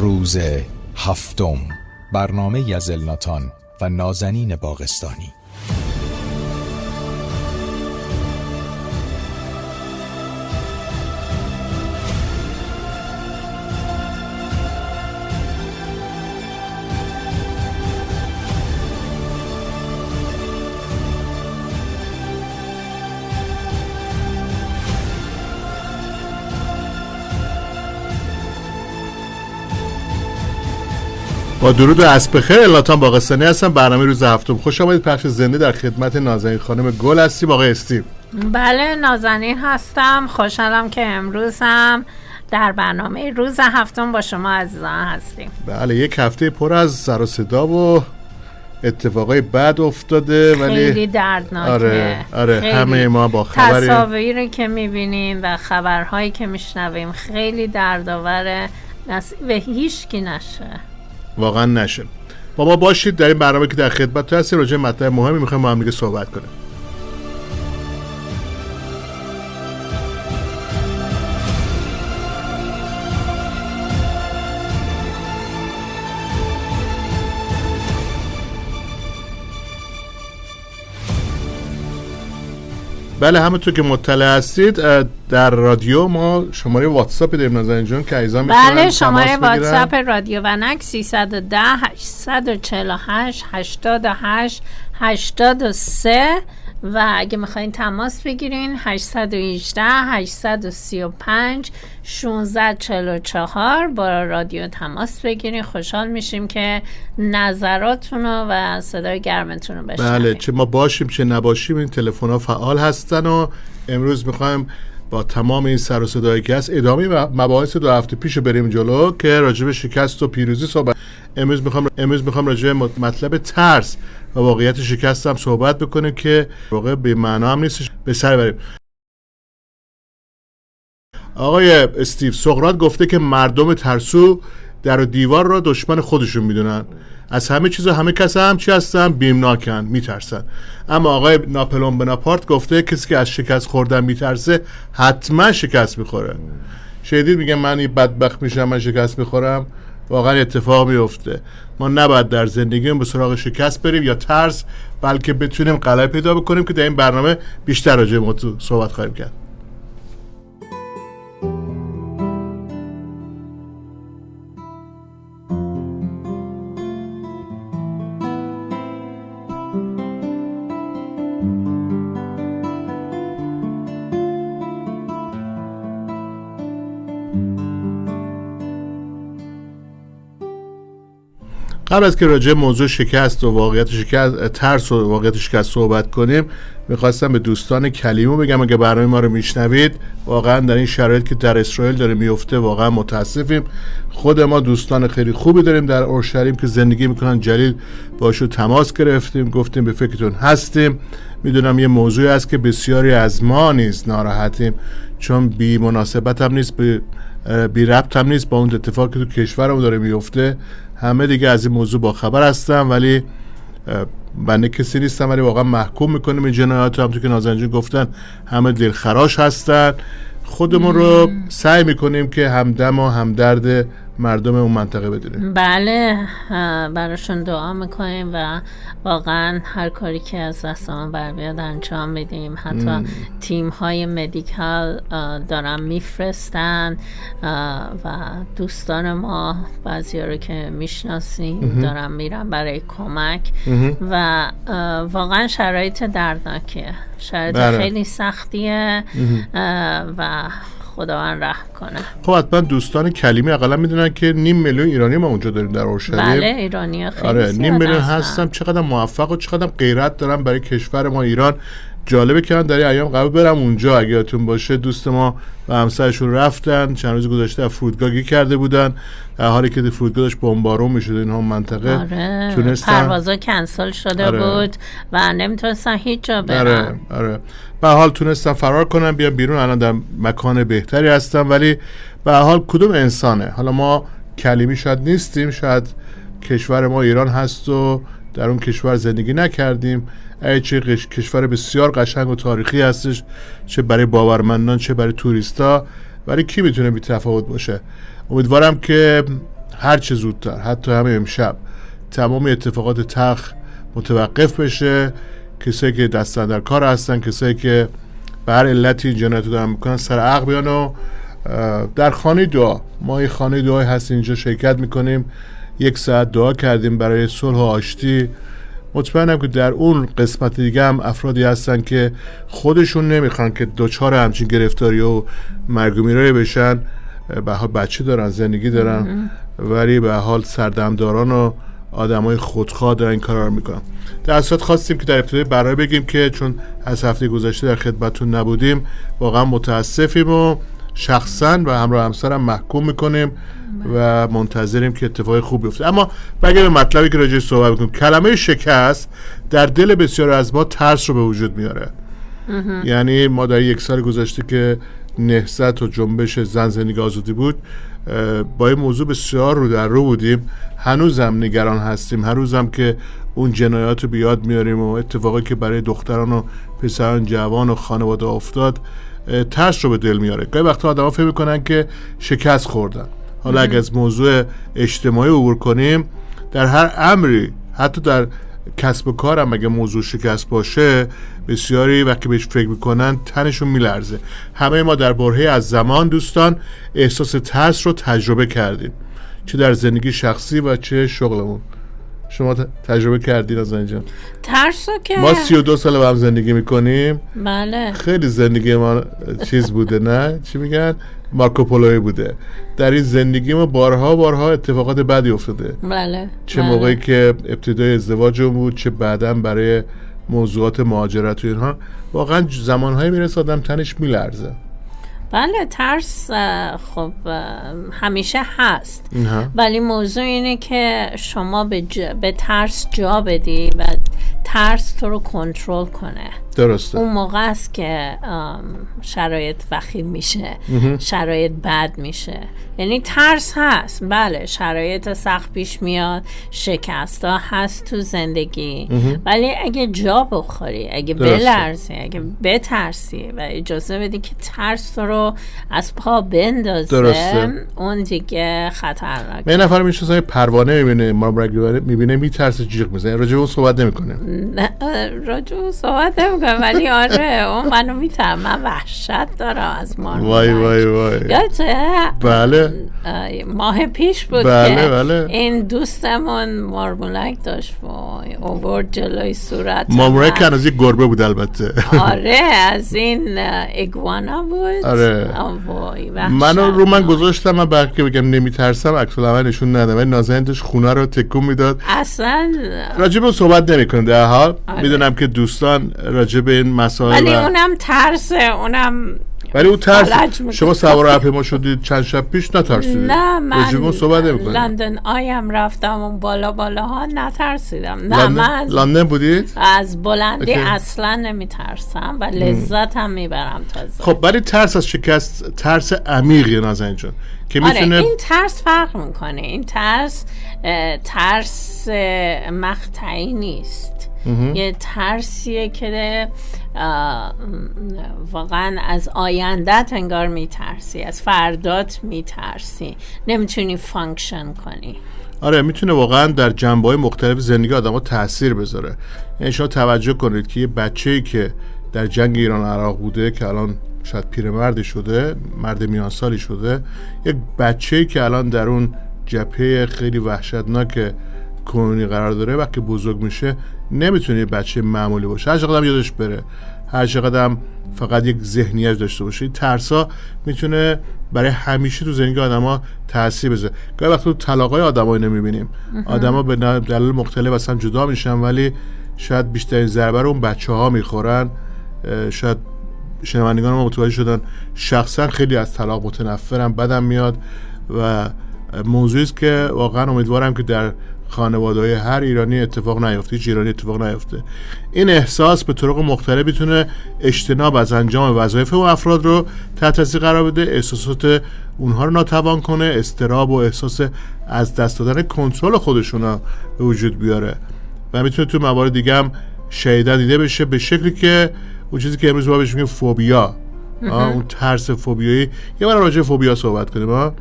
روز هفتم، برنامه از الناتان و نازنین باغستانی. با درود و عصر بخیر، الناتان باغستانی هستم. برنامه روز هفتم. خوش آمدید. پخش زنده در خدمت نازنین خانم گل هستیم. آقای استیو. بله، نازنین هستم. خوشحالم که امروز هم در برنامه روز هفتم با شما عزیزان هستیم. بله، یک هفته پر از سر و صدا و اتفاقای بد افتاده، ولی خیلی دردناکه. آره خیلی همه ما با خبری تصاویری که میبینیم و خبرهایی که میشنویم خیلی دردآوره. نصیب هیچ کی نشه، واقعا نشه. با ما باشید در این برنامه که در خدمت هستیم. راجع به مطلب مهمی میخوایم با هم دیگه صحبت کنیم. بله، همونطور که مطلع هستید در رادیو ما شماره واتساپ داریم نازنین جان که عزیزان میتونن بله، شماره واتساپ رادیو ونک 310 848 88 83 و اگه میخواین تماس بگیرین 818 835 1644 با رادیو تماس بگیرین. خوشحال میشیم که نظراتونو و صدای گرمتون رو بشنویم. بله، چه ما باشیم چه نباشیم این تلفن ها فعال هستن و امروز میخوایم با تمام این سر و صدایی که هست ادامه مباحث دو هفته پیش بریم جلو که راجع به شکست و پیروزی صحبت. امروز میخوام راجع به مطلب ترس و واقعیت شکست هم صحبت بکنیم که واقعا به معنا هم نیستش به سر بریم. آقای استیو، سقراط گفته که مردم ترسو در و دیوار را دشمن خودشون میدونن. از همه چیز و همه کس هم چی هستن؟ بیمناکن، میترسن. اما آقای ناپلئون بناپارت گفته کسی که از شکست خوردن میترسه حتما شکست میخوره. شنیدید میگه من این بدبخت میشم من شکست میخورم؟ واقعا اتفاق میفته. ما نباید در زندگیمون به سراغ شکست بریم یا ترس، بلکه بتونیم غلبه پیدا بکنیم که در این برنامه بیشتر راجع به موضوع صحبت خواهیم کرد. قبل از که راجع موضوع شکست و واقعیت شکست، ترس و واقعیت شکست صحبت کنیم، میخواستم به دوستان کلیمو بگم اگه برنامه ما رو میشنوید، واقعا در این شرایط که در اسرائیل داره میفته واقعا متاسفیم. خود ما دوستان خیلی خوبی داریم در اورشلیم که زندگی میکنن. جلیل باشو تماس گرفتیم، گفتیم به فکرتون هستیم. میدونم یه موضوعی هست که بسیاری از ما نیز ناراحتیم، چون بی مناسبت هم نیست، بی ربط هم نیست با اون اتفاقی که تو کشورمون داره میفته. همه دیگه از این موضوع با خبر هستن، ولی بنده کسی نیستم، ولی واقعا محکوم میکنیم این جنایات. هم تو که نازنین جون همه دلخراش هستن. خودمون رو سعی میکنیم که همدم و همدرد مردم اون منطقه بدونیم. بله، براشون دعا میکنیم و واقعا هر کاری که از دستمون بر بیاد انجام میدیم. حتی تیم های مدیکال دارن میفرستن و دوستان ما بعضی رو که میشناسیم دارن میرن برای کمک و واقعا شرایط دردناکیه، شرایط خیلی سختیه و خداوند رحم کنه. خب حتما دوستان کلیمی اقلا میدونن که 500,000 ایرانی ما اونجا داریم در اورشلیم. بله، ایرانی خیلی آره، 500,000 هستن. چقدر موفق و چقدر غیرت دارن برای کشور ما ایران. جالبه که من در این ایام قبل برم اونجا، اگه یادتون باشه دوست ما و همسرشون رفتن چند روز گذشته از فرودگاه گیر کرده بودن، در حالی که فرودگاه داشت بمبارون میشد این هم منطقه. آره، تونستن پروازا کنسل شده بود و نمیتونستن هیچ جا برن. آره. به حال تونستن فرار کنن بیان بیرون، الان در مکان بهتری هستن. ولی به حال کدوم انسانه؟ حالا ما کلیمی شاید نیستیم، شاید کشور ما ایران هست و در اون کشور زندگی نکردیم. چه کشور بسیار قشنگ و تاریخی هستش، چه برای باورمندان چه برای توریستا، ولی کی میتونه بی تفاوت باشه؟ امیدوارم که هر چه زودتر، حتی همه امشب، تمام اتفاقات تلخ متوقف بشه. کسایی که دستن در کار هستن، کسایی که به هر علتی جنایت رو دارن میکنن، سر عقل بیان و در خانه دعا، ما یه خانه دعای هست اینجا، شرکت میکنیم، 1 ساعت دعا کردیم برای صلح و آشتی. مطمئنم که در اون قسمت دیگه هم افرادی هستن که خودشون نمیخوان که دچار همچین گرفتاری و مرگ و میرایی بشن، به حال بچه دارن، زندگی دارن، ولی به حال سردمداران و آدمای خودخواه دارن این کارا رو میکنن. در اصل خواستیم که در ابتدای برنامه بگیم که چون از هفته گذشته در خدمتتون نبودیم، واقعا متاسفیم و شخصا و همراه همسرم محکوم میکنیم و منتظریم که اتفاق خوب بیفته. اما بگه به مطلبی که راجعش صحبت میکنیم، کلمه شکست در دل بسیار از ما ترس رو به وجود میاره. یعنی ما در 1 سال گذشته که نهضت و جنبش زن زندگی آزادی بود، با این موضوع بسیار رو در رو بودیم. هنوزم نگران هستیم، هنوزم که اون جنایات رو بیاد میاریم و اتفاقی که برای دختران و پسران جوان و خانواده افتاد ترس رو به دل میاره. گاهی وقتا آدم ها فکر میکنن که شکست خوردن. حالا اگه از موضوع اجتماعی عبور کنیم، در هر امری، حتی در کسب و کار هم اگه موضوع شکست باشه، بسیاری وقتی بهش فکر میکنن تنشون میلرزه. همه ما در برهه‌ای از زمان دوستان احساس ترس رو تجربه کردیم، چه در زندگی شخصی و چه شغلمون. شما تجربه کردین از اینجا؟ ترسو که ما 32 سال با هم زندگی میکنیم. بله. خیلی زندگی ما چیز بوده، نه چی میگن، مارکوپولوی بوده. در این زندگی ما بارها اتفاقات بدی افتاده. بله. چه موقعی که ابتدای ازدواجم بود، چه بعداً برای موضوعات مهاجرت و اینها. واقعا زمانهایی میرسه آدم تنش میلرزه. بله، ترس خب همیشه هست، ولی موضوع اینه که شما به ترس جا بدی و ترس تو رو کنترل کنه. درسته. اون موقع است که شرایط وخیم میشه، شرایط بد میشه. یعنی ترس هست، بله، شرایط سخت پیش میاد، شکست ها هست تو زندگی، ولی اگه جا بخوری، اگه بلرزی، اگه بترسی و اجازه بدی که ترس تو رو از پا بندازه، اون دیگه خطرناکه. یه نفر میشه پروانه میبینه، میبینه میترسه، جیغ میزنه، راجع به اون صحبت نمیکنه. راجع به اون صحبت نمیکنه، ولی آره اون منو میترم، من وحشت دارم از مارمولک. وای یادته؟ بله. ماه پیش بود که این دوستمون مارمولک داشت و اوورد جلوی صورت. مارمولک از این گربه بود البته. آره، از این اگوانا بود. آره. من گذاشتم، من برکه بگم نمیترسم، عکس العمل نشون ندادم، ولی نازنین داشت خونه رو تکون میداد. اصلا راجع به صحبت نمی‌کنه در حال. میدونم که دوستان راجع به این مسائل، ولی اونم ترسه، اونم ولی اون ترس. شما سوار هواپیما شدید چند شب پیش نترسیدید؟ نه، من صحبت نمی‌کنم. لندن آیم رفتم اون بالاها نترسیدم. نه، من لندن بودید؟ از بلندی اصلا نمیترسم و لذت هم میبرم تازه. خب ولی ترس از شکست ترس عمیقی نازنین جان که میتونه. این ترس فرق میکنه. این ترس مقطعی نیست. یه ترسیه که واقعا از آیندت انگار میترسی، از فردات میترسی، نمیتونی فانکشن کنی. آره، میتونه واقعا در جنبه‌های مختلف زندگی آدم‌ها تأثیر بذاره. یعنی شما توجه کنید که یه بچه‌ای که در جنگ ایران و عراق بوده، که الان شاید پیرمردی شده، مرد میان سالی شده، یک بچه‌ای که الان در اون جبهه خیلی وحشتناک کنونی قرار داره، وقتی بزرگ میشه نمیتونه یه بچه معمولی باشه، هر چقدر یادش بره، هر چقدر فقط یک ذهنیت داشته باشه. این ترسا میتونه برای همیشه تو زندگی آدما تاثیر بذاره. گاهی وقتا تو طلاقای آدمایی نمیبینیم، آدما به دلایل مختلف اصلا جدا میشن، ولی شاید بیشترین ضربه رو اون بچه‌ها میخورن. شاید شنوندگان ما متوجه شدن شخصا خیلی از طلاق متنفرم، بدم میاد و موضوعی است که واقعا امیدوارم که در خانواده‌های هر ایرانی اتفاق نیفته، هیچ ایرانی اتفاق نیفته. این احساس به طرق مختلف میتونه اجتناب از انجام وظایف و افراد رو تحت تاثیر قرار بده، احساسات اونها رو ناتوان کنه، اضطراب و احساس از دست دادن کنترل خودشون رو به وجود بیاره و میتونه تو موارد دیگه هم شدیداً دیده بشه، به شکلی که اون چیزی که امروز ما بهش میگیم فوبیا، اون ترس فوبیایی. یه بار راجع فوبیا صحبت کنیم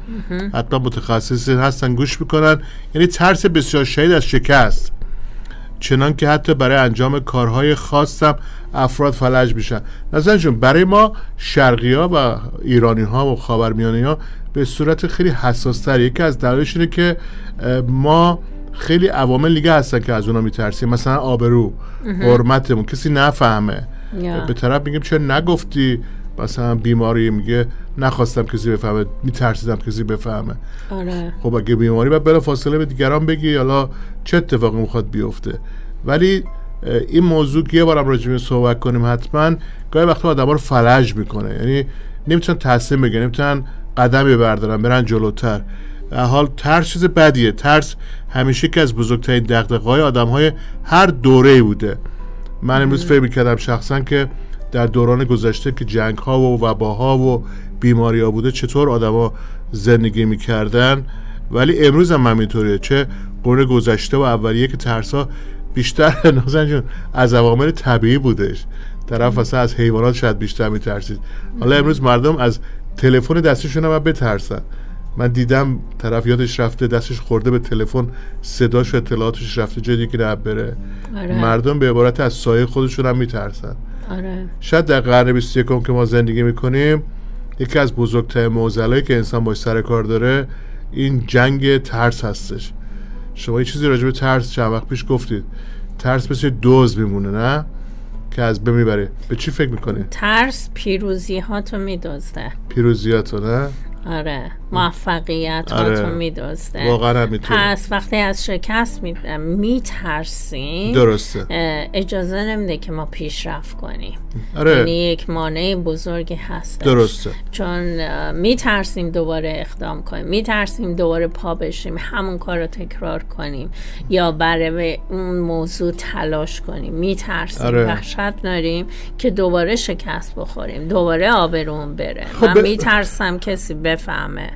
حتما متخصصی هستن گوش میکنن. یعنی ترس بسیار شدید از شکست، چنان که حتی برای انجام کارهای خاص هم افراد فلج میشن. نظر جون برای ما شرقی ها و ایرانی ها و خاورمیانه ها به صورت خیلی حساس تر، یکی از دلایلش اینه که ما خیلی عوامل دیگه هستن که از اونا میترسیم، مثلا آبرو، حرمتمون، کسی نفهمه به طرف میگیم چرا نگفتی، مثلا بیماری میگه نخواستم کسی بفهمه، میترسیدم کسی بفهمه. آره. خب اگه بیماری باید بلا فاصله به دیگران بگی حالا چه اتفاقی میخواد بیفته. ولی این موضوع که یه بارم راجع بهش صحبت کنیم حتما، گاهی وقتا آدم‌ها رو فلج میکنه، یعنی نمیتونن تصمیم بگیرن، نمیتونن قدمی بردارن برن جلوتر. حال ترس چیز بدیه. ترس همیشه که از بزرگترین دغدغه‌های آدم‌های هر دوره‌ای بوده. من امروز فکر می‌کردم شخصا که در دوران گذشته که جنگ‌ها و وباها و بیماری‌ها بوده چطور آدم‌ها زندگی می‌کردن، ولی امروز هم همینطوریه. چه قرن گذشته و اولیه که ترس‌ها بیشتر نازن جون از عوامل طبیعی بودش، طرف اصلا از حیوانات شاید بیشتر می‌ترسید. حالا امروز مردم از تلفن دستشون هم بترسن. من دیدم طرف یادش رفته دستش خورده به تلفن، صداش و اطلاعاتش رفته جای دیگه نبود بره. آره. مردم به عبارت از سایه خودشون هم میترسن. آره. شاید در قرن 21 که ما زندگی میکنیم یکی از بزرگترین معضلایی که انسان باش سر کار داره این جنگ ترس هستش. شما یه چیزی راجع به ترس چند وقت پیش گفتید، ترس مثل دزد میمونه نه که از بین میبره. به چی فکر میکنی؟ ترس پیروزی‌هاتو میدزده. پیروزیاتو نه؟ آره. موفقیت هاتو میدزده. واقعا همینطوره. پس وقتی از شکست میترسیم درسته، اجازه نمیده که ما پیشرفت کنیم. آره. یعنی یک مانع بزرگی هست. درسته. چون میترسیم دوباره اقدام کنیم، میترسیم دوباره پا بشیم همون کار رو تکرار کنیم یا برای اون موضوع تلاش کنیم. میترسیم، آره. وحشت داریم که دوباره شکست بخوریم، دوباره آبرومون بره. خب من میترسم کسی بفهمه.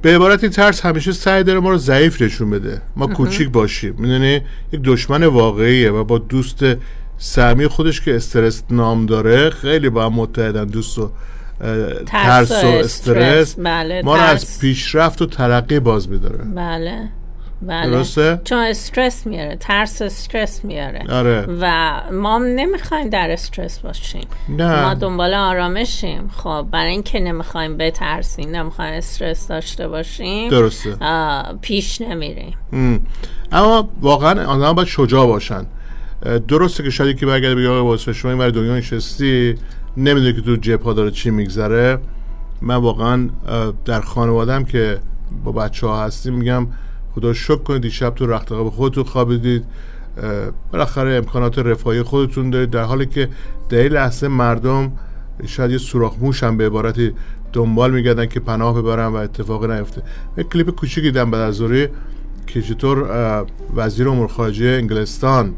به عبارتی ترس همیشه سعی داره ما رو ضعیف نشون بده، ما کوچیک باشیم. میدونی یک دشمن واقعیه و با دوست سمی خودش که استرس نام داره خیلی با هم متحدن. دوست و ترس و استرس بله، ما رو از پیشرفت و ترقی باز میداره. بله بله. درسته؟ چون استرس میاره، ترس استرس میاره. آره. و ما نمیخوایم در استرس باشیم. نه. ما دنبال آرامشیم. خب برای اینکه نمیخوایم بترسیم، نمیخوایم استرس داشته باشیم، درسته، پیش نمیریم. اما واقعا آدم باید شجاع باشن. درسته که شاید که برگرده بگه آقا واسه شما این برای دنیا نشستی نمیدونی که تو جبهه داره چی میگذره. من واقعا در خانواده‌ام که با بچه‌ها هستیم میگم خدا شکر کنید دیشب تو رخت خواب خودتون خوابیدید، بالاخره امکانات رفاهی خودتون دارید، در حالی که در این لحظه مردم شاید یه سوراخ موش هم به عبارتی دنبال میگردن که پناه ببرن و اتفاقی نیفته. یک کلیپ کوچیکی دیدم بعد از ظهر که چطور وزیر امور خارجه انگلستان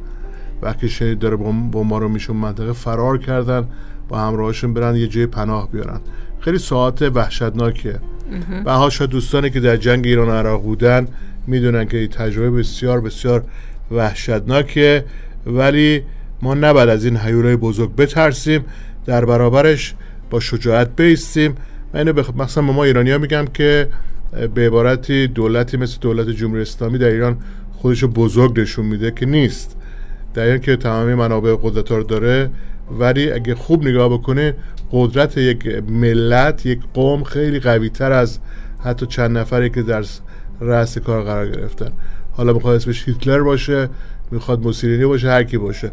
وقتی شنید داره بمبارو میشه منطقه فرار کردن با همراهاشون برن یه جای پناه بیارن. خیلی ساعت وحشتناکه. و ها شاید دوستانی که در جنگ ایران و عراق بودن میدونن که این تجربه بسیار بسیار وحشتناکه، ولی ما نباید از این هیولای بزرگ بترسیم، در برابرش با شجاعت بایستیم. من اینو مثلا ما ایرانی ها میگم که به عبارتی دولتی مثل دولت جمهوری اسلامی در ایران خودشو بزرگ نشون میده که نیست، در این که تمامی منابع قدرت رو داره، ولی اگه خوب نگاه بکنه قدرت یک ملت، یک قوم خیلی قوی تر از حتی چند نفری که در رأس کار قرار گرفتن. حالا میخواد اسمش هیتلر باشه، میخواد موسولینی باشه، هر کی باشه.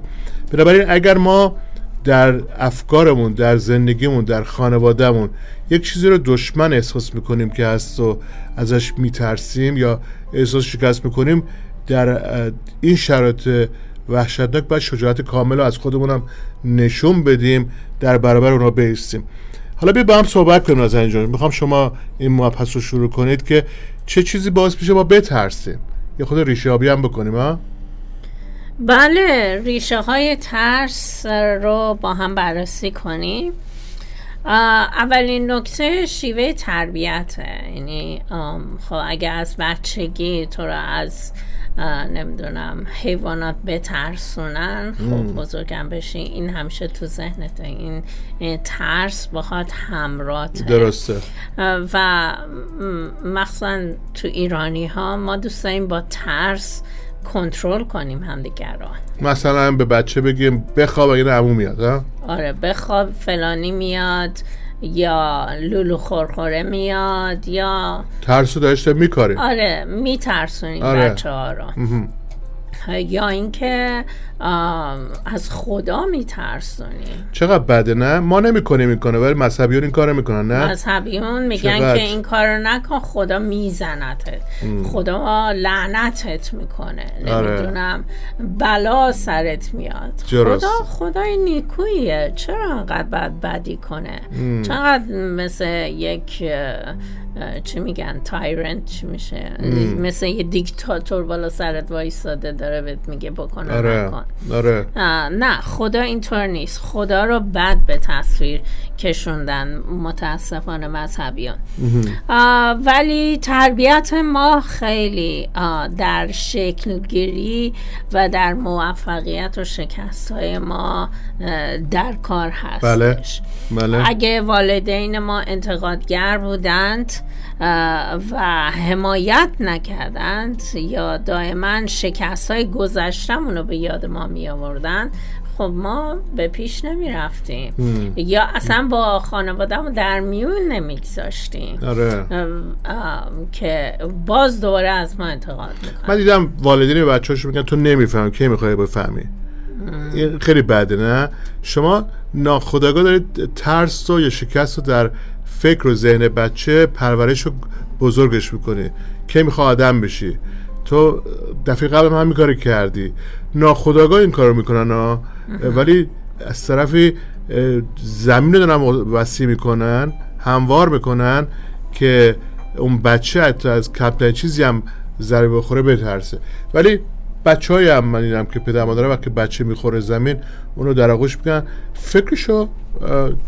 بنابراین اگر ما در افکارمون، در زندگیمون، در خانوادهمون یک چیزی رو دشمن احساس میکنیم که هست و ازش میترسیم یا احساس شکست میکنیم، در این شرایط وحشتناک باید شجاعت کامل رو از خودمون هم نشون بدیم، در برابر اونا بایستیم. حالا بیا با هم صحبت کنیم از اینجا. میخوام شما این مبحث رو شروع کنید که چه چیزی باعث میشه ما بترسیم، یه خود ریشه آبی هم بکنیم. ها؟ بله، ریشه های ترس رو با هم بررسی کنیم. اولین نکته شیوه تربیته. یعنی خب اگه از بچگی تو رو از نمیدونم حیوانات بترسونن، خب بزرگم بشی این همیشه تو ذهنته، این ترس باهات همراهه. درسته. و مخصوصا تو ایرانی ها ما دوست داریم با ترس کنترل کنیم همدیگر رو. مثلا به بچه بگیم بخواب اگه عمو میاد، ها؟ آره بخواب فلانی میاد، یا لولو خورخوره میاد، یا ترسو داشته میکاره. آره میترسونیم بچه ها رو. یا اینکه از خدا میترسونیم. چقدر بده نه؟ ما نمیکنیم میکنه ولی مذهبیون این کارو میکنن. نه مذهبیون میگن که این کارو نکن خدا میزنتت، خدا لعنتت میکنه، نمیدونم بلا سرت میاد. خدای نیکویه، چرا انقدر بدی کنه؟ چقدر مثل یک چی میگن تایرنت چی میشه، مثل یه دیکتاتور بالا سرت وایساده داره بهت میگه بکن نکن. نه خدا اینطور نیست. خدا رو بد به تصویر کشوندن متاسفانه مذهبیان. ولی تربیت ما خیلی در شکل گیری و در موفقیت و شکست های ما در کار هستش. بله. اگه والدین ما انتقادگر بودند و حمایت نکردند یا دائما شکست های گذشتمون رو به یاد ما می آوردن، خب ما به پیش نمی رفتیم یا اصلا با خانواده‌مون در میون نمیگذاشتیم. که باز دوباره از ما انتقاد میکنن. من دیدم والدین به بچه‌هاشون میگن تو نمیفهمی، کی میخوای بفهمی؟ این خیلی بده نه؟ شما ناخودآگاه دارید ترس و یا شکست رو در فکر و ذهن بچه پرورش رو بزرگش میکنی. کی میخوای آدم بشی؟ تو دفعه قبل هم کاری کردی. ناخودآگاه این کارو میکنن ولی از طرفی زمین رو دارن وسیع میکنن، هموار میکنن که اون بچه حتی از کمترین چیزی هم ضربه بخوره بترسه. ولی بچه‌ای هم من دیدم که پدر مادر وقتی بچه میخوره زمین اونو در آغوش میکنن، فکرشو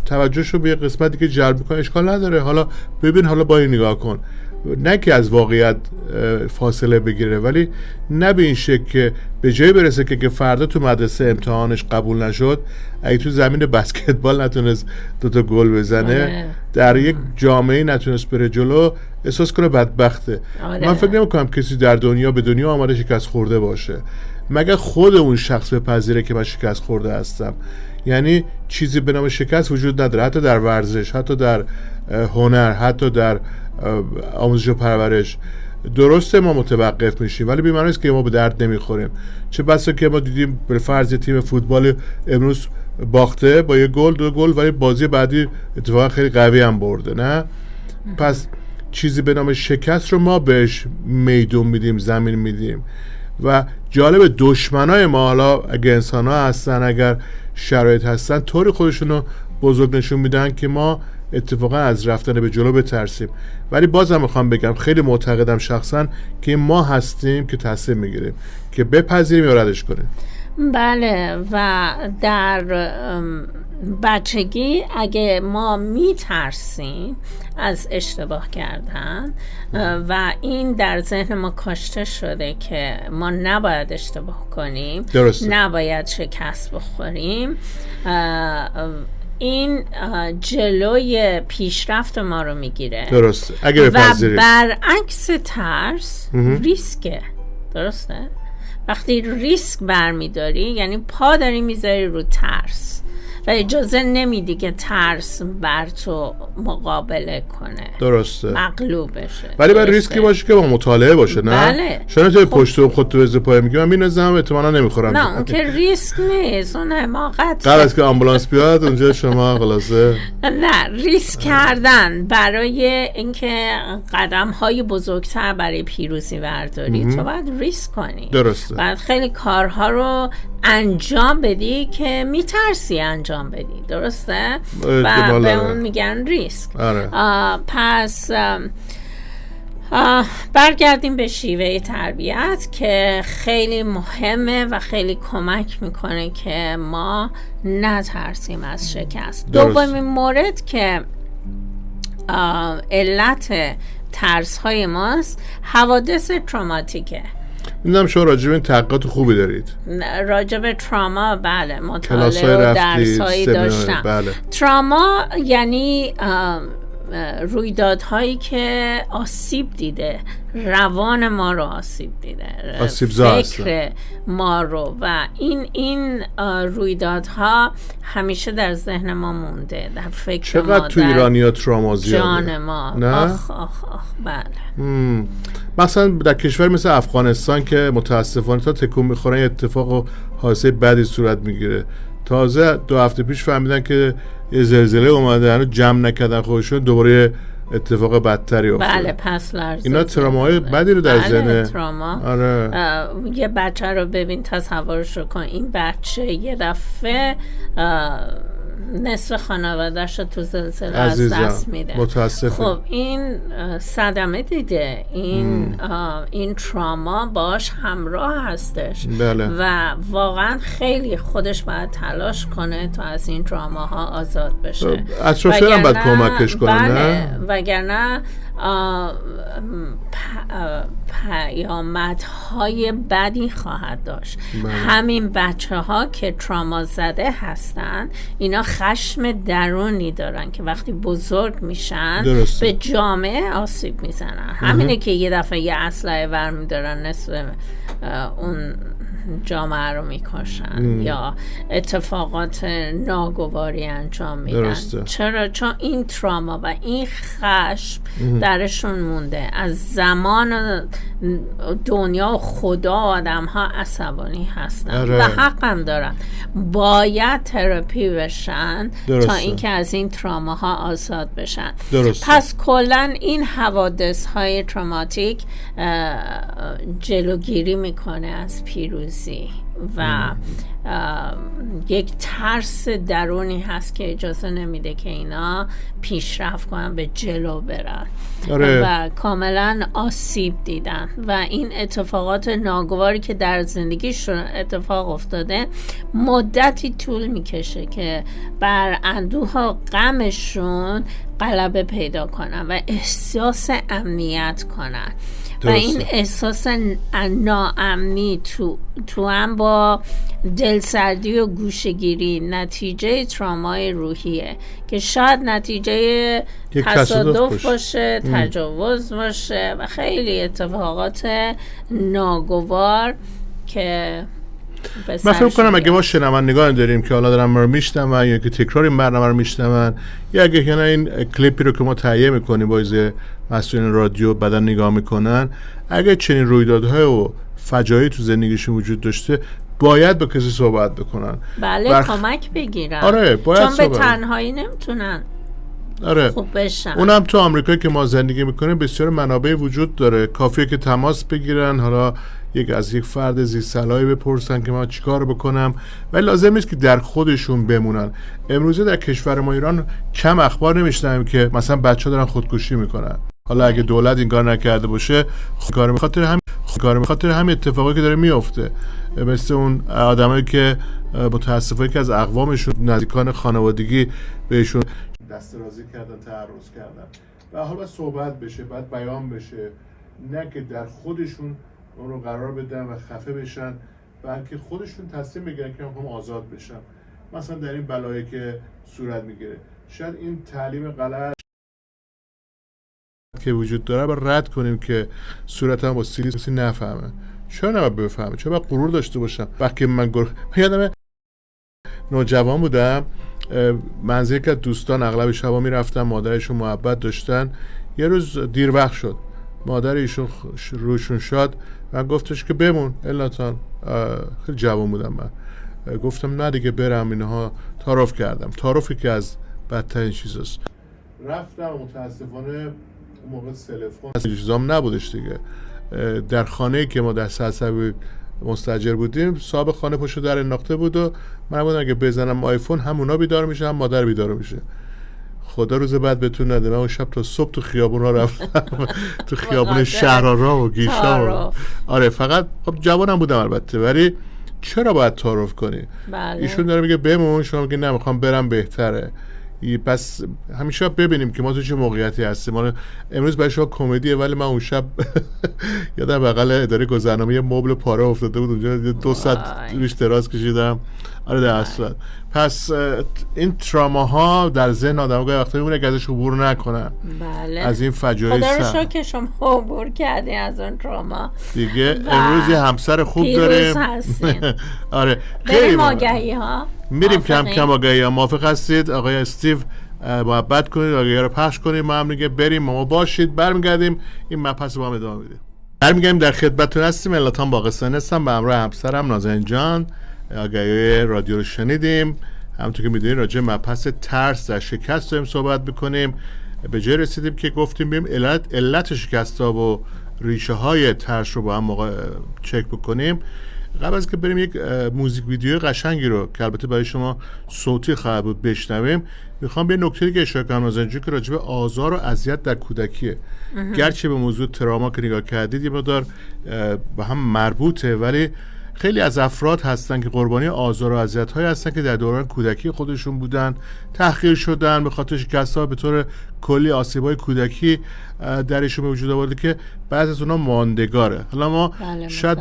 توجهشو به یه قسمتی که جلب میکنه، اشکال نداره حالا ببین، حالا با این نگاه کن، نه که از واقعیت فاصله بگیره ولی نه به این شکل که به جای برسه که فردا تو مدرسه امتحانش قبول نشد، اگه تو زمین بسکتبال نتونست دوتا گل بزنه، در یک جامعه نتونست بره جلو، احساس کنه بدبخته. من فکر نمی‌کنم کسی در دنیا به دنیا آمده شکست خورده باشه مگر خود اون شخص بپذیره که من شکست خورده هستم. یعنی چیزی به نام شکست وجود نداره، حتی در ورزش، حتی در هنر، حتی در آموزش و پرورش. درسته ما متوقف میشیم ولی بی‌معنی نیست که ما به درد نمیخوریم. چه بسا که ما دیدیم به فرض تیم فوتبال امروز باخته با یه گل، 2 گل، ولی بازی بعدی اتفاقا خیلی قوی هم برده. نه پس چیزی به نام شکست رو ما بهش میدون میدیم، زمین میدیم. و جالب دشمنای ما، حالا اگه انسان ها هستن، اگر شرایط هستن، طوری خودشونو بزرگ نشون میدن که ما اتفاقا از رفتن به جلو بترسیم. ولی بازم میخوام بگم خیلی معتقدم شخصا که ما هستیم که تصمیم میگیریم که بپذیریم یا ردش کنیم. بله. و در بچگی اگه ما میترسیم از اشتباه کردن و این در ذهن ما کاشته شده که ما نباید اشتباه کنیم، نباید شکست بخوریم، این جلوی پیشرفت ما رو میگیره. درسته. اگه بپذیریم. و برعکس ترس ریسکه. درسته؟ وقتی ریسک برمیداری یعنی پا داری میذاری رو ترس و اجازه نمیدی که ترس بر تو مقابله کنه. درسته. مغلوب بشه. ولی باید ریسکی باشه که با مطالعه باشه. نه؟ بله. شما توی پشت خودتو بزنی پای میگی من می‌نازم احتمالاً نمیخورم. نه اون که ریسک نیست، اون حماقت. قبل از که آمبولانس بیاد اونجا شما خلاصه. نه، ریسک کردن برای اینکه قدم‌های بزرگتر برای پیروزی برداری تو باید ریسک کنی. درسته. بعد خیلی کارها رو انجام بدی که میترسی انجام بدی. درسته؟ و به اون میگن ریسک. پس برگردیم به شیوه تربیت که خیلی مهمه و خیلی کمک میکنه که ما نترسیم از شکست. دومین مورد که علت ترس های ماست حوادث تروماتیکه. میدونم شما راجع به این تحقیقات خوبی دارید. راجع به تراما بله کلاس‌های مطالعه و رفتید، درسایی سمینار، داشتم. بله. تراما یعنی رویدادهایی که آسیب دیده، روان ما رو آسیب دیده، فکر ما رو، و این رویدادها همیشه در ذهن ما مونده، در فکر ما، چقدر تو ایرانیا تراما زیاده، جان ما. نه؟ آخ بله. مثلا در کشور مثل افغانستان که متاسفانه تا تکون میخورن اتفاق و حادثه بدی صورت میگیره. تازه 2 هفته پیش فهمیدن که یه زلزله اومده، هنوز جمع نکردن خودشون، دوباره اتفاق بدتری افتاد. بله پس لرزه. اینا تراماهای بدی رو در ذهن. تراما. آره. یه بچه رو ببین، تصورش رو کن، این بچه یه دفعه نصف خانواده‌اش رو تو زلزله از دست میده. متاسفم. خب این صدمه دیده، این تراما باش همراه هستش. بله. و واقعا خیلی خودش باید تلاش کنه تا از این تراماها آزاد بشه. اطرافیان هم باید کمکش کنن. بله. وگرنه پیامدهای بدی خواهد داشت. همین بچه ها که تراما زده هستن، اینا خشم درونی دارن که وقتی بزرگ میشن به جامعه آسیب میزنن. همینه که یه دفعه یه اسلحه برمیدارن نصف اون جامعه رو میکشن یا اتفاقات ناگواری انجام میدن. درسته. چرا؟ چون این تراما و این خشم درشون مونده. از زمان دنیا و خدا آدم ها عصبانی هستن و حق هم دارن، باید تراپی بشن تا اینکه از این تراماها آزاد بشن. پس کلن این حوادث های تراماتیک جلوگیری میکنه از پیروزی و یک ترس درونی هست که اجازه نمیده که اینا پیشرفت کنن، به جلو برن. و کاملا آسیب دیدن و این اتفاقات ناگواری که در زندگیشون اتفاق افتاده مدتی طول میکشه که بر اندوه و غمشون غلبه پیدا کنن و احساس امنیت کنن. و این احساس ناامنی تو هم با دلسردی و گوشه‌گیری نتیجه ترامای روحیه که شاید نتیجه تصادف باشه، تجاوز باشه و خیلی اتفاقات ناگوار که من فکر کنم اگه ما شنوندگان داریم که حالا دارن ما رو میشنون یا که تکرار این برنامه رو میشنون یا اگه کنه این کلیپی رو که ما تهیه میکنیم با مسئولین رادیو بعدا نگاه میکنن، اگه چنین رویدادهای و فجایعی تو زندگیشون وجود داشته باید با کسی صحبت بکنن. بله کمک بگیرن. آره باید چون به تنهایی نمیتونن خوب بشن. اونم تو آمریکا که ما زندگی میکنیم بسیار منابع وجود داره، کافیه که تماس بگیرن، حالا از یک فرد زیست‌صلاحی بپرسن که من چیکار بکنم، ولی لازم نیست که در خودشون بمونن. امروزه در کشور ما ایران کم اخبار نمیشنویم که مثلا بچه‌ها دارن خودکشی میکنن. حالا اگه دولت این کار نکرده باشه کار خاطر همین اتفاقی که داره میفته، مثل اون آدمایی که متاسفانه که از اقوامشون نزدیکان خانوادگی بهشون دست رازی کردن، تعرض کردن و حالا صحبت بشه، بعد بیان بشه، نه که در خودشون اون رو قرار بدن و خفه بشن، بلکه خودشون تصمیم بگیرن که هم آزاد بشن. مثلا در این بلایی که صورت میگیره شاید این تعلیم غلط که وجود داره با رد کنیم که صورت هم با سیلیسی نفهمه. چرا نباید بفهمه؟ چرا باید غرور داشته باشم؟ وقتی من یادمه نوجوان بودم، منزل که دوستان اغلب شبا میرفتن، مادرشون محبت داشتن. یه روز دیر وقت شد، مادر ایشون روشون شد و گفتش که بمون الناتان. خیلی جوان بودم من، گفتم نه دیگه برم. اینها تعارف کردم، تعارفی که از بدترین چیزاست. رفتم متاسفانه اون موقع تلفن چیزام نبودش دیگه. در خانه‌ای که ما در سرسبی مستاجر بودیم صاحب خانه پشت در انداخته بود و من بودم اگه بزنم آیفون هم اونا بیدار میشه هم مادر بیدار میشه. خدا روز بعد بهتون نده، من اون شب تا صبح تو خیابون ها رفتم تو خیابون شهرآرا و گیشا. آره فقط خب جوانم بودم البته، ولی چرا باید تعارف کنی؟ بله. ایشون داره میگه بمون، شما میگه نه میخوام برم بهتره. پس همیشه ببینیم که ما تو چه موقعیتی هستیم. ما امروز برای شما کمدیه، ولی من اون شب یادم بغل اداره گذرنامه یه مبل پاره افتاده بود اونجا 2 ساعت روش دراز کشیدم. آره در اصل پس این تراماها در ذهن آدم گاهی وقتا میمونه که ازش عبور نکنن. بله. از این فجایع خدا رو شکر که شما عبور کردی از اون تراما دیگه. امروز یه همسر خوب داریم. آره بریم آگهی ها، میریم کم کم آگهی ها. موافق هستید آقای استیو؟ محبت کنید آگهی ها رو پخش کنید، ما هم دیگه بریم، ما باشید. برمیگردیم این مبحث رو با هم ادامه میدیم. برمیگردیم در خدمتتون هستیم. الاتان باقستانی هستم به همراه همسرم نازنین جان. آگهی رادیو رو شنیدیم. همونطور که میدونید راجع به مبحث ترس در شکست داریم صحبت میکنیم. به جای رسیدیم که گفتیم بیم علت شکست ها و ریشه های ترس رو با هم چک بکنیم. قبل از که بریم یک موزیک ویدیو قشنگی رو که البته برای شما صوتی خواهد بود بشنویم، میخوام به نکته‌ای که اشاره کنم نازنین که راجع به آزار و اذیت در کودکیه. گرچه به موضوع تراما که نگاه کردید یه مقدار به هم مربوطه، ولی خیلی از افراد هستن که قربانی آزار و اذیت‌هایی هستن که در دوران کودکی خودشون بودن، تحقیر شدن، به خاطر شکست‌ها به طور کلی آسیب‌های کودکی درشون به وجود آورده که بعضی از اونها ماندگاره. حالا ما شاید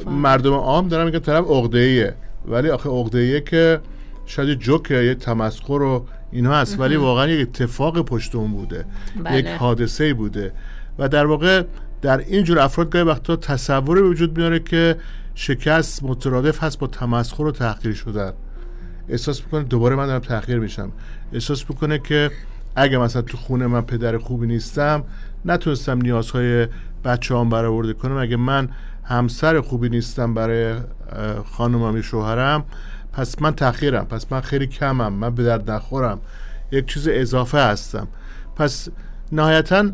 مردم عام دارن میگن طرف عقده‌ایه، ولی آخه عقده‌ایه که شاید جوکه، یه تمسخر و اینها هست، ولی واقعا یک اتفاق پشت اون بوده. یک حادثه‌ای بوده و در واقع در اینجور افراد گاهی وقتا تصوری به وجود میاره که شکست مترادف هست با تمسخر و تحقیر شدن. احساس میکنه دوباره من دارم تحقیر میشم. احساس میکنه که اگه مثلا تو خونه من پدر خوبی نیستم، نتونستم نیازهای بچه‌هام برآورده کنم، اگه من همسر خوبی نیستم برای خانومم شوهرم، پس من تحقیرم، پس من خیلی کمم، من به درد نخورم، یک چیز اضافه هستم. پس نهایتاً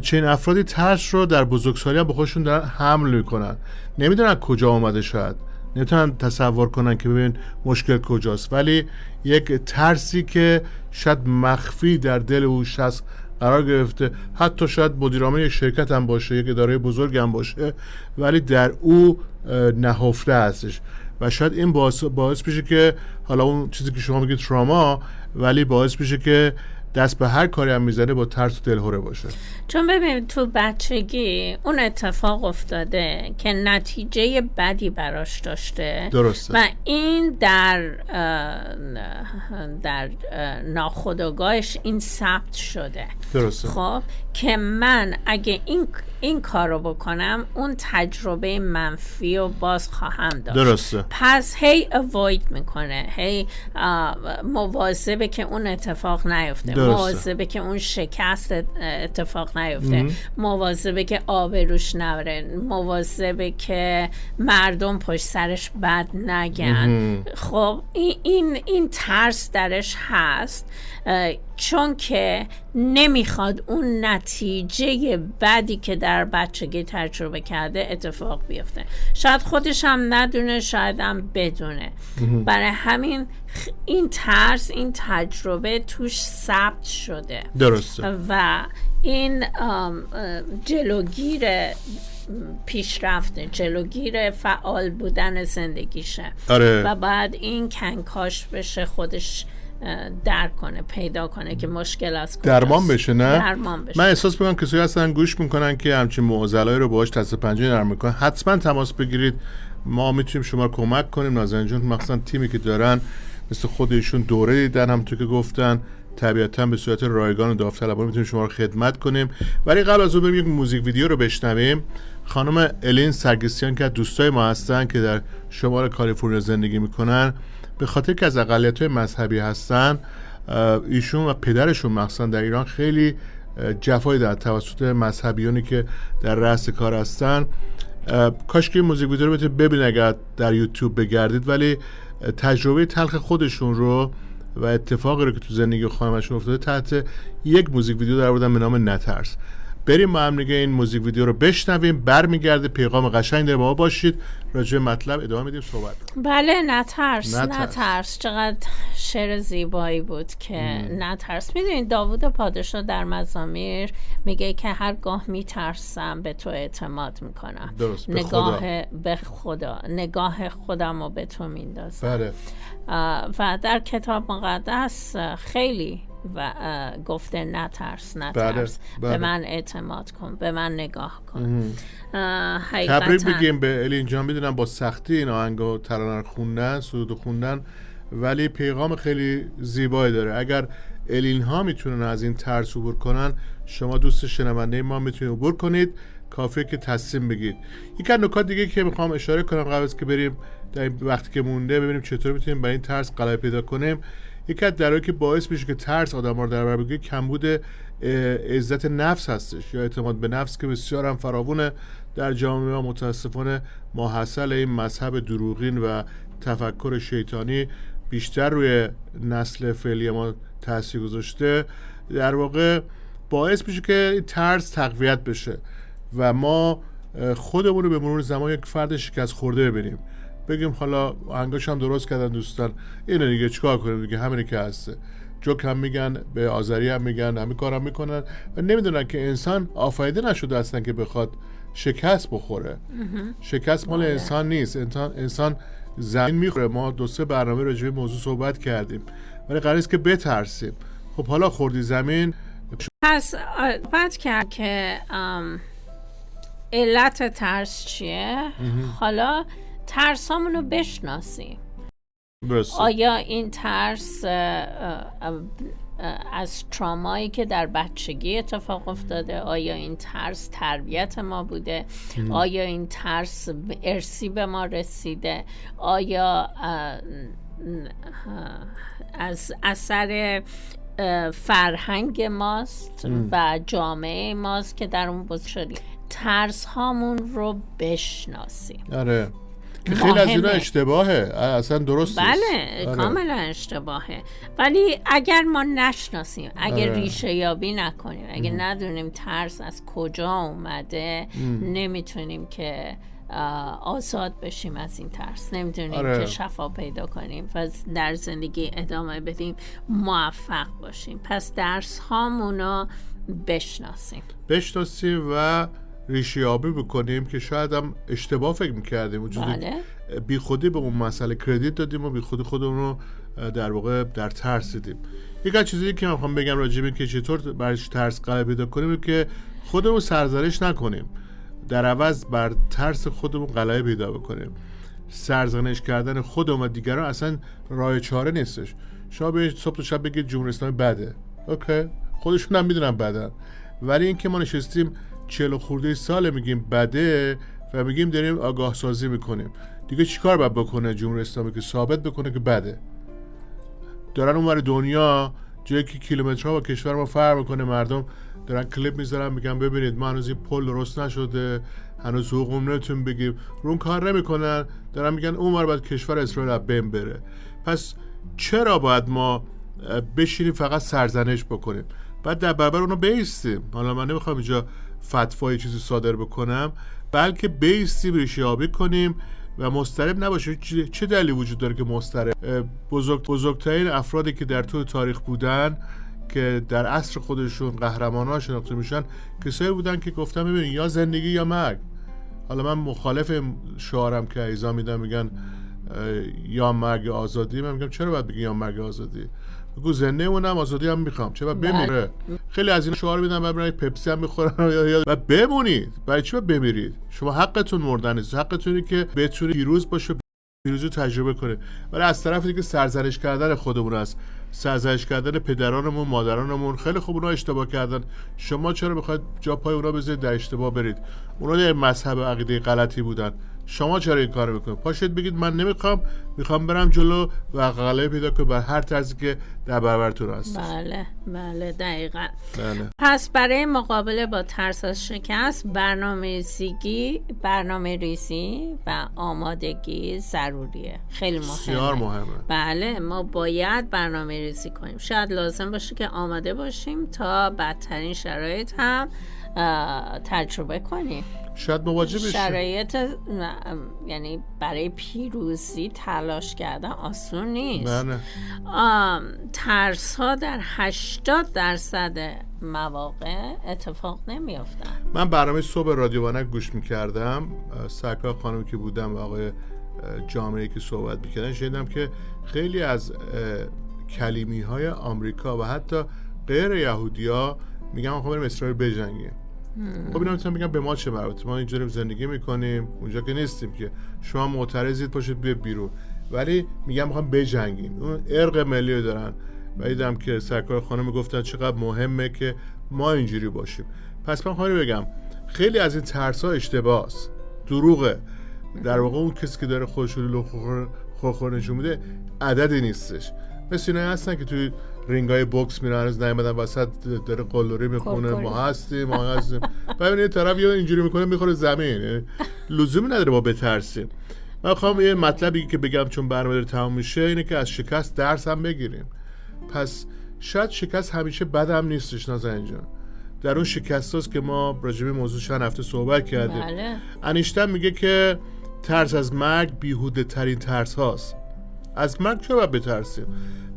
چنین افرادی ترس رو در بزرگسالی هم به خودشون دارن حمل میکنن. نمیدونن کجا اومده، شاید نمیتونن تصور کنن که ببین مشکل کجاست، ولی یک ترسی که شاید مخفی در دل او شخص قرار گرفته، حتی شاید مدیرعامل یک شرکت هم باشه، یک اداره بزرگ هم باشه، ولی در او نهفته هستش و شاید این باعث بشه که حالا اون چیزی که شما میگید تراما، ولی باعث بشه که دست به هر کاری هم میزنه با ترس و دلهوره باشه. چون ببین تو بچگی اون اتفاق افتاده که نتیجه بدی براش داشته. درسته. و این در ناخودآگاهش این ثبت شده. درسته. خب که من اگه این کار رو بکنم اون تجربه منفی رو باز خواهم داشت. درسته. پس هی اوید میکنه، هی مواظبه که اون اتفاق نیفته، مواظبه که اون شکست اتفاق نیفته، مواظبه که آبروش نبره، مواظبه که مردم پشت سرش بد نگن. خب این ترس درش هست، چون که نمیخواد اون نتیجه بدی که در بچگی تجربه کرده اتفاق بیفته. شاید خودش هم ندونه، شاید هم بدونه. برای همین این ترس، این تجربه توش ثبت شده. درسته. و این جلوگیر پیشرفته، جلوگیر فعال بودن زندگیشه. آره. و بعد این کنکاش بشه، خودش درک کنه، پیدا کنه که مشکل از کجاست، درمان بشه. نه درمان بشه. من احساس میکنم کسایی هستن گوش میکنن که همچین معضلایی رو باهاش دست پنجه نرم میکنن، حتما تماس بگیرید، ما میتونیم شما رو کمک کنیم. نازنین جون مخصوصا تیمی که دارن مثل خودشون دوره دیدن، همونطور که گفتن طبیعتا به صورت رایگان و داوطلبانه میتونیم شما رو خدمت کنیم. ولی قبل از اون بریم یک موزیک ویدیو رو بشنویم. خانم الین سرگسیان که دوستای ما هستن که در شمال کالیفرنیا زندگی میکنن، به خاطر که از اقلیت‌های مذهبی هستن، ایشون و پدرشون مخصوصا در ایران خیلی جفایی در توسط مذهبیانی که در رأس کار هستن. کاش که این موزیک ویدیو رو بتونید ببینید اگر در یوتیوب بگردید، ولی تجربه تلخ خودشون رو و اتفاقی رو که تو زندگی خانمشون افتاده تحت یک موزیک ویدیو در آوردن به نام نترس. بریم با هم دیگه این موزیک ویدیو رو بشنویم، برمیگرده پیغام قشنگ داره، با ما باشید، راجع به مطلب ادامه میدیم صحبت. بله نترس چقدر شعر زیبایی بود که نترس. میدونید داوود پادشاه در مزامیر میگه که هرگاه میترسم به تو اعتماد میکنم. درست. به خدا نگاه خودم رو به تو میندازم. بله. و در کتاب مقدس خیلی و گفته نترس بله. به من اعتماد کن، به من نگاه کن. حقیقتا تبریک بگیم به الین جان. میدونم با سختی این آهنگو ترانه خوندن، سرود خوندن، ولی پیغام خیلی زیبایی داره. اگر الین ها میتونن از این ترس عبور کنن، شما دوست شنونده ما میتونید عبور کنید، کافیه که تصمیم بگید. یک نکات دیگه که میخوام اشاره کنم قبل از که بریم در این وقتی که مونده ببینیم چطور میتونیم برای این ترس غلبه پیدا کنیم. یکی از دلایلی که باعث میشه که ترس آدم‌ها رو در بر بگیره کمبود عزت نفس هستش، یا اعتماد به نفس که بسیار هم فراوونه در جامعه ما. متاسفانه ماحصل این مذهب دروغین و تفکر شیطانی بیشتر روی نسل فعلی ما تاثیر گذاشته، در واقع باعث میشه که ترس تقویت بشه و ما خودمون رو به مرور زمان یک فرد شکست خورده ببینیم، بگیم حالا آهنگاش هم درست کردن دوستان، اینه دیگه چیکار کنیم دیگه، همینی که هسته. جوک هم میگن، به آذری هم میگن، همین کارم میکنن و نمیدونن که انسان آفریده نشده اصلا که بخواد شکست بخوره. شکست مال انسان نیست، انسان زمین میخوره. ما 2-3 برنامه راجع به موضوع صحبت کردیم، ولی قرار است که بترسیم. خب حالا خوردی زمین. پس صحبت کرد که علت ترس چیه. حالا ترس همونو بشناسیم. آیا این ترس از ترامایی که در بچگی اتفاق افتاده؟ آیا این ترس تربیت ما بوده؟ آیا این ترس ارثی به ما رسیده؟ آیا از اثر فرهنگ ماست و جامعه ماست که در اون بزرگ شدیم؟ ترس هامون رو بشناسیم. آره که خیلی از اینا اشتباهه، اصلا درست نیست. بله کاملا اشتباهه. ولی اگر ما نشناسیم، اگر ریشه یابی نکنیم، اگر ندونیم ترس از کجا اومده، نمیتونیم که آزاد بشیم از این ترس، نمیتونیم که شفا پیدا کنیم و در زندگی ادامه بدیم، موفق باشیم. پس درس هامونو بشناسیم و ریشه یابی بکنیم که شاید هم اشتباه فکر میکردیم، بی خودی به اون مسئله کردیت دادیم و بی خودی خودمون رو در واقع در ترس دیدیم. یک از چیزی که من میخوام بگم راجع به که چطور برایش ترس غلبه پیدا کنیم که خودمون سرزنش نکنیم، در عوض بر ترس خودمون غلبه پیدا بکنیم. سرزنش کردن خودمون و دیگران اصلا راه چاره نیستش. شما به صبح تا شب بگید جمهوری اسلامی بده، اوکی، خودشون هم میدونن بدن، ولی اینکه ما نشستیم 40 خورده سال میگیم بده و میگیم داریم آگاه سازی میکنیم، دیگه چیکار باید بکنه جمهوری اسلامی که ثابت بکنه که بده؟ دارن اونور دنیا جایی که کیلومترها با کشور ما فرق میکنه، مردم دارن کلیپ میذارن میگن ببینید ما هنوز این پل درست نشده، هنوز حقوق نمیتونیم بگیم، رون کار نمیکنن، دارن میگن اونور باید کشور اسرائیل از بین بره. پس چرا باید ما بشینیم فقط سرزنش بکنیم؟ بعد در برابر اونو بیستیم. حالا من نمیخوام اینجا فتوای چیزی صادر بکنم، بلکه بیستیم، ریشه یابی کنیم و مضطرب نباشیم. چه دلیلی وجود داره که مضطرب؟ بزرگترین افرادی که در طول تاریخ بودن که در عصر خودشون قهرمان‌ها شناخته میشن کسایی بودن که گفتن ببینید یا زندگی یا مرگ. حالا من مخالف شعارم که ایزا میدن میگن یا مرگ آزادی، من میگم چرا باید بگی یا مرگ آزادی؟ بگو زنده مونم، آزادی هم میخوام، چرا باید بمیره؟ خیلی از این شعار میدن بعد برای پپسی هم میخورن و بمونید. برای چی باید بمیرید؟ شما حقتون مردن نیست، حقتونه که بتونید پیروز باشه، پیروزی تجربه کنه. ولی از طرف دیگه سرزنش کردن خودمون است، سرزنش کردن پدرانمون، مادرانمون. خیلی خوب اونا اشتباه کردن، شما چرا میخواید جا پای اونا بذارید در اشتباه برید؟ اونا در مذهب عقیده غلطی بودن، شما چرا این کارو میکنید؟ پاشید بگید من نمیخوام، میخوام برم جلو و غلبه پیدا کنم بر هر طرزی که در برابرتون هست. بله دقیقاً. بله. پس برای مقابله با ترس از شکست برنامه ریزی و آمادگی ضروریه، خیلی مهمه. بسیار مهمه. بله، ما باید برنامه ریزی کنیم. شاید لازم باشه که آماده باشیم تا بدترین شرایط هم تجربه کنیم. شاید مواجه بشیم. شرایط یعنی برای پیروزی تلاش کردن آسون نیست. بله. ترس ها در 80% مواقع اتفاق نمیافتن. من برنامه صبح رادیو وانک گوش میکردم، سرکار خانمی که بودم و آقای جامعه‌ای که صحبت میکردن، شنیدم که خیلی از کلیمی های آمریکا و حتی غیر یهودیا میگن آقا بریم اسرائیل بجنگیم. خب اینا میتونم بگم به ما چه مربوطه؟ ما اینجا زندگی میکنیم، اونجا که نیستیم که. شما معترضید پاشید بیرون، ولی میگم میخوام بجنگیم. اون ارق ملی رو دارن و دیدم که سرکار خانم گفتن چقدر مهمه که ما اینجوری باشیم. پس من خواهی بگم خیلی از این ترس‌ها اشتباهه، دروغه. در واقع اون کسی که داره خودش رو خورخور نشون میده عددی نیستش. مثل اینایی هستن که توی رینگای بوکس میرن هنوز نیومدن وسط داره قلدری میخونه ما هستیم. ببینید طرف یا اینجوری میکنه میخوره زمین. لزومی نداره ما بترسیم. من خواهم یه مطلبی که بگم چون برنامه داره تمام میشه اینه که از شکست درس هم بگیریم. پس شاید شکست همیشه بد هم نیستش نازنین جان. در اون شکست هاست که ما راجع به موضوع چند هفته صحبت کردیم. بله. انیشتین میگه که ترس از مرگ بیهوده ترین ترس هاست. از مرگ چرا باید بترسیم؟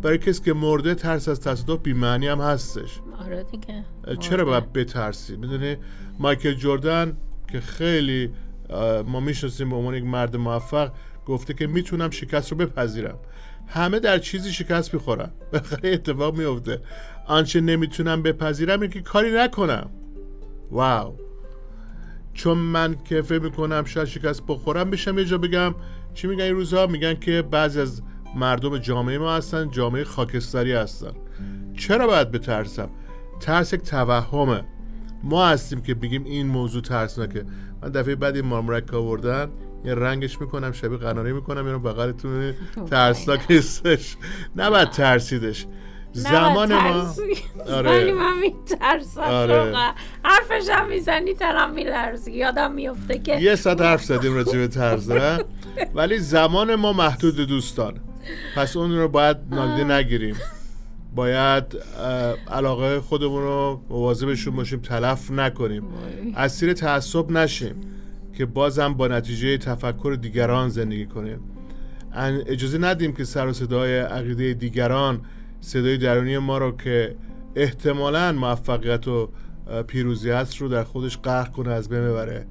برای کسی که مرده ترس از تصادف بی‌معنی هم هستش. آره دیگه. چرا باید بترسیم؟ میدونی مایکل جردن که خیلی ما میشناسیم به عنوان یک مرد موفق گفته که میتونم شکست رو بپذیرم. همه در چیزی شکست میخورن. بخاطر اتفاق میفته. آنچه نمیتونم بپذیرم اینه که کاری نکنم. واو. چون من که فکر میکنم شاید شکست بخورم بشم یه جا بگم چی میگن این روزها؟ میگن که بعضی از مردم جامعه ما هستن جامعه خاکستری هستن. چرا باید بترسم؟ ترس یک توهمه. ما هستیم که بگیم این موضوع ترسناکه. من دفعه بعد این مارمرک آوردن یه رنگش میکنم شبیه قناری میکنم اینو بغلتون ترسناک نیستش. نباید ترسیدش. زمان ما ولی من میترسم. حرفش هم میزنی ترم میلرزی. یادم میفته که یه ساعت حرف زدیم راجع به ترس دارن. ولی زمان ما محدود دوستان، پس اون رو باید نادیده نگیریم. باید علاقه خودمون رو مواظبشون باشیم، تلف نکنیم، اسیر تعصب نشیم که بازم با نتیجه تفکر دیگران زندگی کنیم. اجازه ندیم که سر و صدای عقیده دیگران صدای درونی ما رو که احتمالاً موفقیت و پیروزی هست رو در خودش غرق کنه، از بین ببره.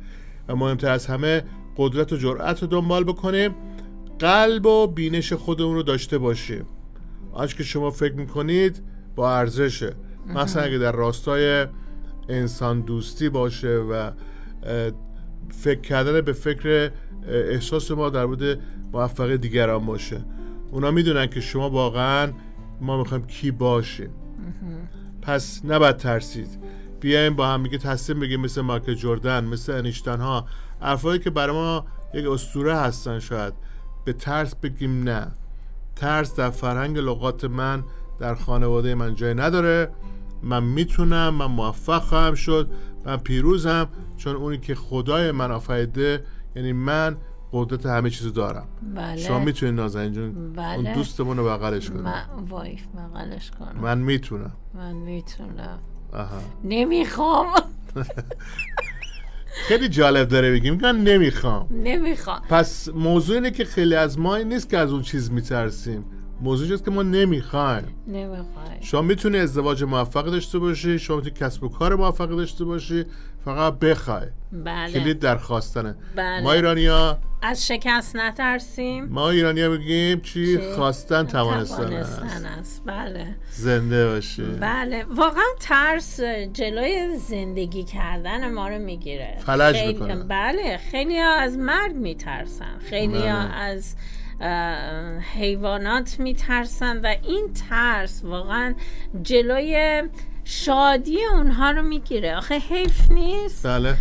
و مهمتر از همه قدرت و جرأت رو دنبال بکنیم، قلب و بینش خودمون رو داشته باشیم. آنچه که شما فکر میکنید با ارزشه. مثلا اگه در راستای انسان دوستی باشه و فکر کردن به فکر احساس ما در مورد موفقیت دیگران باشه، اونا میدونن که شما واقعا ما میخوایم کی باشیم. پس نباید ترسید. بیایم با هم میگه تصمیم بگیم مثل مایکل جردن، مثل انیشتین ها، افرادی که برای ما یک اسطوره هستن، شاید به ترس بگیم نه. ترس در فرهنگ لغات من، در خانواده من جای نداره. من میتونم، من موفق خواهم شد، من پیروزم، چون اونی که خدای من آفریده یعنی من قدرت همه چیزو دارم. بله. شما میتونید نازنین جون اون دوستمون رو بغلش کنید. من وایف بغلش کنم. من میتونم. نمیخوام. خیلی جالب داره بگیم میگن نمیخوام. پس موضوع اینه که خیلی از ما این نیست که از اون چیز میترسیم، موضوع اینه که ما نمیخوایم. شما میتونی ازدواج موفق داشته باشی، شما میتونی کسب و کار موفق داشته باشی، فقط بخوای. بله. کلید در خواستنه. بله. ما ایرانی‌ها از شکست نترسیم. ما ایرانی‌ها بگیم چی؟ خواستن توانستن است. بله. زنده باشی. بله. واقعا ترس جلوی زندگی کردن ما رو میگیره. فلج میکنه. بله. خیلی ها از مرگ میترسن. خیلی ها از حیوانات میترسن و این ترس واقعا جلوی شادی اونها رو میگیره. آخه حیف نیست؟ بله.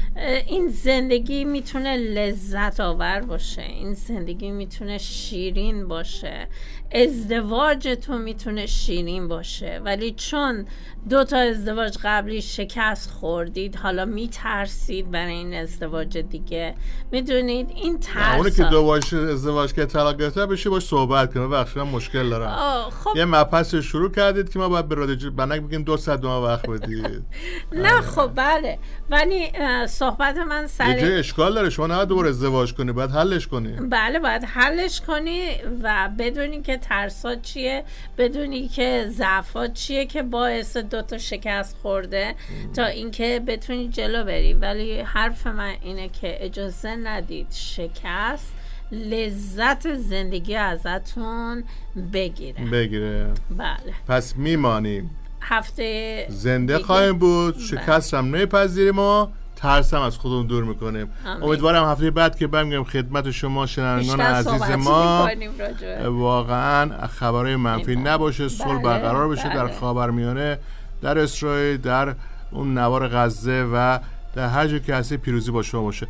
این زندگی میتونه لذت آور باشه، این زندگی میتونه شیرین باشه، ازدواج تو میتونه شیرین باشه، ولی چون 2 ازدواج قبلی شکست خوردید حالا میترسید برای این ازدواج دیگه. میدونید این ترس اونی که 2 ازدواج که طلاق گرفته بشه باش صحبت کنه. بخشی مشکل دارم. خب یه مبحث شروع کردید که ما باید به رادیو بنک بگیم 200 وقت بدید. نه خب بله، ولی صحبت من سر یه جای اشکال داره. شما نباید دوباره ازدواج کنی، باید حلش کنی. بله باید حلش کنی و بدونی که ترسات چیه، بدونی که ضعفات چیه که باعث 2 شکست خورده تا اینکه بتونی جلو بری. ولی حرف من اینه که اجازه ندید شکست لذت زندگی ازتون بگیره. بله. پس میمانیم هفته زنده دیگه خواهیم بود. شکست هم نمیپذیریم و ترس هم از خودمون دور میکنیم. امیدوارم هفته بعد که برمیگردیم خدمت شما شنوندگان عزیز ما واقعا خبرهای منفی نباشه، صلح برقرار بشه در خاورمیانه، در اسرائیل، در اون نوار غزه و در هر جا که هستی پیروزی با شما باشه.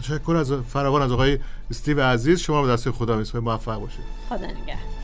تشکر از فراوان از آقای استیو عزیز. شما رو به دست خدا میسپارم. موفق باشید. خدا نگهدار.